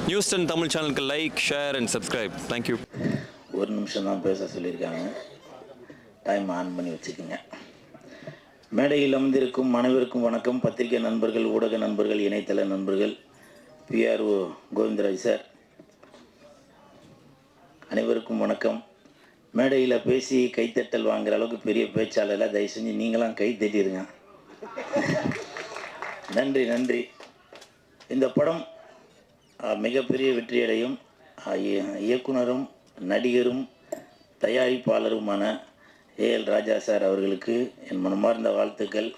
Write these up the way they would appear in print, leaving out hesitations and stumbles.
News 10 Tamil சேனலுக்கு like, share and subscribe. Thank you. ஒரு நிமிஷம் தான் பேச சொல்லியிருக்காங்க. டைம் ஆன் பண்ணி வச்சுக்கோங்க. மேடையில் அமர்ந்திருக்கும் அனைவருக்கும் வணக்கம். பத்திரிகை நண்பர்கள், ஊடக நண்பர்கள், இணையதள நண்பர்கள், PRO கோவிந்தராஜ் சார் அனைவருக்கும் வணக்கம். மேடையில் பேசி கைத்தட்டல் வாங்குற அளவுக்கு பெரிய பேச்சாளர் தயவு செஞ்சு நீங்களாம் கை தட்டிடுங்க. நன்றி நன்றி. இந்த படம் மிகப்பெரிய வெற்றியடையும். இயக்குனரும் நடிகரும் தயாரிப்பாளருமான AL ராஜா சார் அவர்களுக்கு என் மனமார்ந்த வாழ்த்துக்கள்.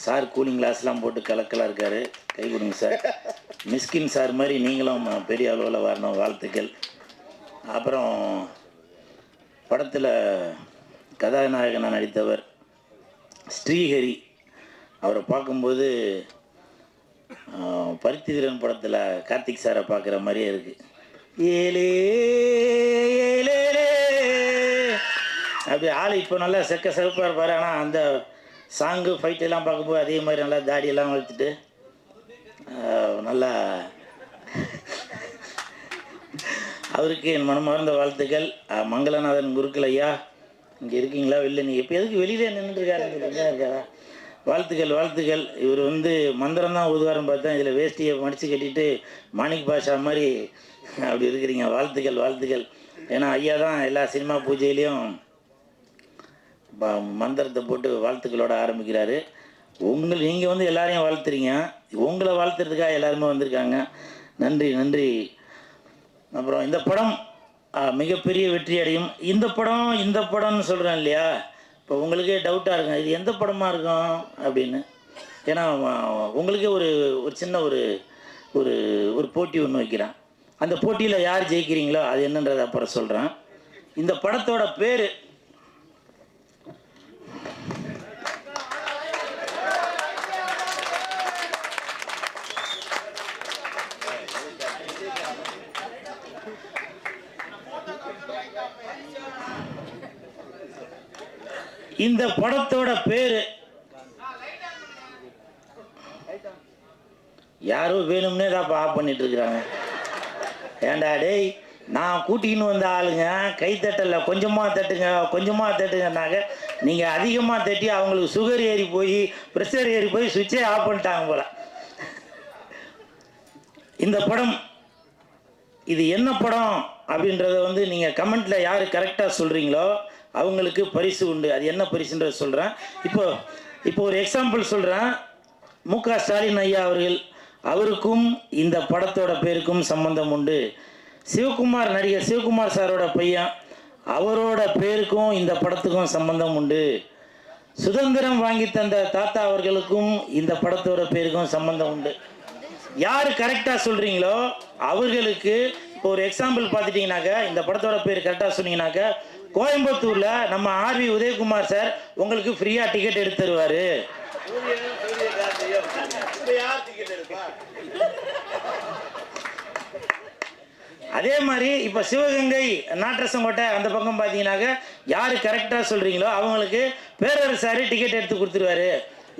சார் கூலிங் கிளாஸ்லாம் போட்டு கலக்கலாக இருக்கார், கை கொடுங்க சார். மிஸ்கின் சார் மாதிரி நீங்களும் பெரிய அளவில் வரணும், வாழ்த்துக்கள். அப்புறம் படத்தில் கதாநாயகனாக நடித்தவர் ஸ்ரீஹரி, அவரை பார்க்கும்போது பருத்திவீரன் படத்தில் கார்த்திக் சாரை பார்க்குற மாதிரியே இருக்குது. ஏலே ஏலே அப்படி ஆள் இப்போ நல்லா செகப்பாக இருப்பார். ஆனால் அந்த சாங்கு ஃபைட்டெல்லாம் பார்க்கும்போது அதே மாதிரி நல்லா தாடியெல்லாம் வளர்த்துட்டு நல்லா அவருக்கு என் மனமார்ந்த வாழ்த்துக்கள். மங்களநாதன் குருக்கள் ஐயா இங்கே இருக்கீங்களா? வெளில நீ இப்போ எதுக்கு வெளியிலே நின்றுருக்காரு இருக்காரா? வாழ்த்துக்கள் வாழ்த்துக்கள். இவர் மந்திரம் தான் ஊதுவாரம் பார்த்தா இதில் வேஷ்டியை மடித்து கட்டிட்டு மாணிக் பாஷா மாதிரி அப்படி இருக்கிறீங்க. வாழ்த்துக்கள் வாழ்த்துக்கள். ஏன்னா ஐயா தான் எல்லா சினிமா பூஜையிலையும் மந்திரத்தை போட்டு வாழ்த்துக்களோடு ஆரம்பிக்கிறாரு. நீங்கள் எல்லாரையும் வாழ்த்துறீங்க, உங்களை வாழ்த்துறதுக்காக எல்லாருமே வந்திருக்காங்க. நன்றி நன்றி. அப்புறம் இந்த படம் மிகப்பெரிய வெற்றி அடையும். இந்த படம்னு சொல்கிறேன் இல்லையா, இப்போ உங்களுக்கே டவுட்டாக இருக்கும் இது எந்த படமாக இருக்கும் அப்படின்னு. ஏன்னா உங்களுக்கே ஒரு சின்ன ஒரு போட்டி ஒன்று வைக்கிறேன். அந்த போட்டியில் யார் ஜெயிக்கிறீங்களோ அது என்னன்றதை அப்புறம் சொல்கிறேன். இந்த படத்தோட பேர் யாரோ வேணும்னே தான் ஆஃப் பண்ணிட்டு இருக்கிறாங்க. ஏண்டா டேய், நான் கூட்டின்னு வந்த ஆளுங்க கைத்தட்டல கொஞ்சமாக தட்டுங்கன்னாக்க நீங்கள் அதிகமாக தட்டி அவங்களுக்கு சுகர் ஏறி போய் ப்ரெஷர் ஏறி போய் சுவிட்சே ஆஃப் பண்ணிட்டாங்க போல. இந்த படம் இது என்ன படம் அப்படின்றத நீங்கள் கமெண்ட்டில் யார் கரெக்டாக சொல்கிறீங்களோ அவங்களுக்கு பரிசு உண்டு. அது என்ன பரிசுன்றதை சொல்கிறேன். இப்போ ஒரு எக்ஸாம்பிள் சொல்கிறேன். MK ஸ்டாலின் ஐயா அவருக்கும் இந்த படத்தோட பேருக்கும் சம்பந்தம் உண்டு. நடிகர் சிவகுமார் சாரோட பையன், அவரோட பேருக்கும் இந்த படத்துக்கும் சம்பந்தம் உண்டு. சுதந்திரம் வாங்கி தந்த தாத்தா அவர்களுக்கும் இந்த படத்தோட பேருக்கும் சம்பந்தம் உண்டு. யார் கரெக்டாக சொல்கிறீங்களோ அவர்களுக்கு இப்போ ஒரு எக்ஸாம்பிள் பார்த்துட்டிங்கனாக்கா, இந்த படத்தோட பேர் கரெக்டாக சொன்னீங்கன்னாக்கா, கோயம்புத்தூரில் நம்ம RV உதயகுமார் சார் உங்களுக்கு ஃப்ரீயாக டிக்கெட் எடுத்து தருவார். அதே மாதிரி இப்போ சிவகங்கை நாட்டரசங்கோட்டை அந்த பக்கம் பார்த்தீங்கன்னாக்க யார் கரெக்டாக சொல்கிறீங்களோ அவங்களுக்கு பேரரசார் டிக்கெட் எடுத்து கொடுத்துருவாரு.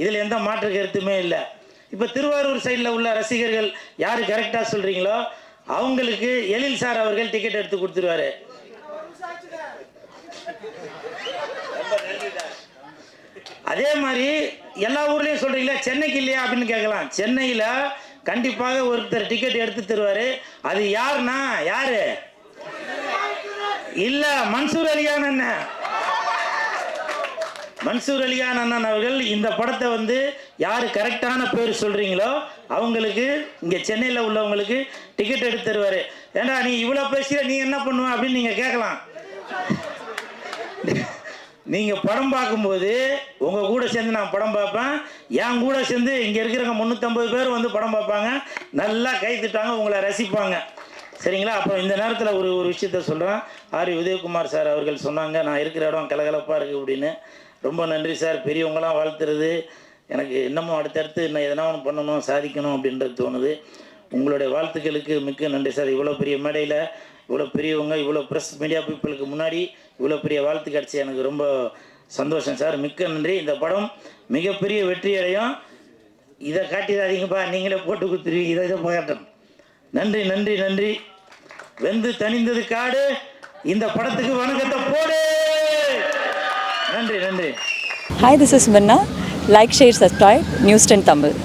இதில் எந்த மாற்று கருத்துமே இல்லை. இப்போ திருவாரூர் சைடில் உள்ள ரசிகர்கள் யார் கரெக்டாக சொல்கிறீங்களோ அவங்களுக்கு எழில் சார் அவர்கள் டிக்கெட் எடுத்து கொடுத்துருவாரு. அதே மாதிரி எல்லா ஊர்லேயும் சொல்கிறீங்களா, சென்னைக்கு இல்லையா அப்படின்னு கேட்கலாம். சென்னையில் கண்டிப்பாக ஒருத்தர் டிக்கெட் எடுத்து தருவார். அது யாருன்னா யாரு இல்லை, மன்சூர் அலிகான் அண்ணன். மன்சூர் அலிகான் அண்ணன் அவர்கள் இந்த படத்தை யார் கரெக்டான பேர் சொல்கிறீங்களோ அவங்களுக்கு இங்கே சென்னையில் உள்ளவங்களுக்கு டிக்கெட் எடுத்து தருவார். ஏண்டா நீ இவ்வளோ பேசுகிற, நீ என்ன பண்ணுவ அப்படின்னு நீங்கள் கேட்கலாம். நீங்கள் படம் பார்க்கும்போது உங்கள் கூட சேர்ந்து நான் படம் பார்ப்பேன். என் கூட சேர்ந்து இங்கே இருக்கிறவங்க 350 பேர் படம் பார்ப்பாங்க, நல்லா கை தட்டுவாங்க, உங்களை ரசிப்பாங்க. சரிங்களா? அப்புறம் இந்த நேரத்தில் ஒரு விஷயத்த சொல்கிறேன். RV உதயகுமார் சார் அவர்கள் சொன்னாங்க நான் இருக்கிற இடம் கலகலப்பாக இருக்குது அப்படின்னு. ரொம்ப நன்றி சார். பெரியவங்களாம் வாழ்த்துறது எனக்கு இன்னமும் அடுத்தடுத்து இன்னும் எதனா ஒன்று பண்ணணும், சாதிக்கணும் அப்படின்றது தோணுது. உங்களுடைய வாழ்த்துக்களுக்கு மிக்க நன்றி சார். இவ்வளோ பெரிய மேடையில் இவ்வளோ பெரியவங்க, இவ்வளோ ப்ரெஸ் மீடியா பீப்புளுக்கு முன்னாடி இவ்வளோ பெரிய வாழ்த்து கிடச்சி எனக்கு ரொம்ப சந்தோஷம் சார். மிக்க நன்றி. இந்த படம் மிகப்பெரிய வெற்றி அடையும். இதை காட்டிடாதீங்கப்பா, நீங்களே போட்டு கொடுத்துருவீங்க. இதை பார்க்கட்டும். நன்றி நன்றி நன்றி. வெந்து தணிந்தது காடு. இந்த படத்துக்கு வணக்கத்தை போடு. நன்றி நன்றி. Hi, this is Minna. Like, share, subscribe. News 10 Tamil.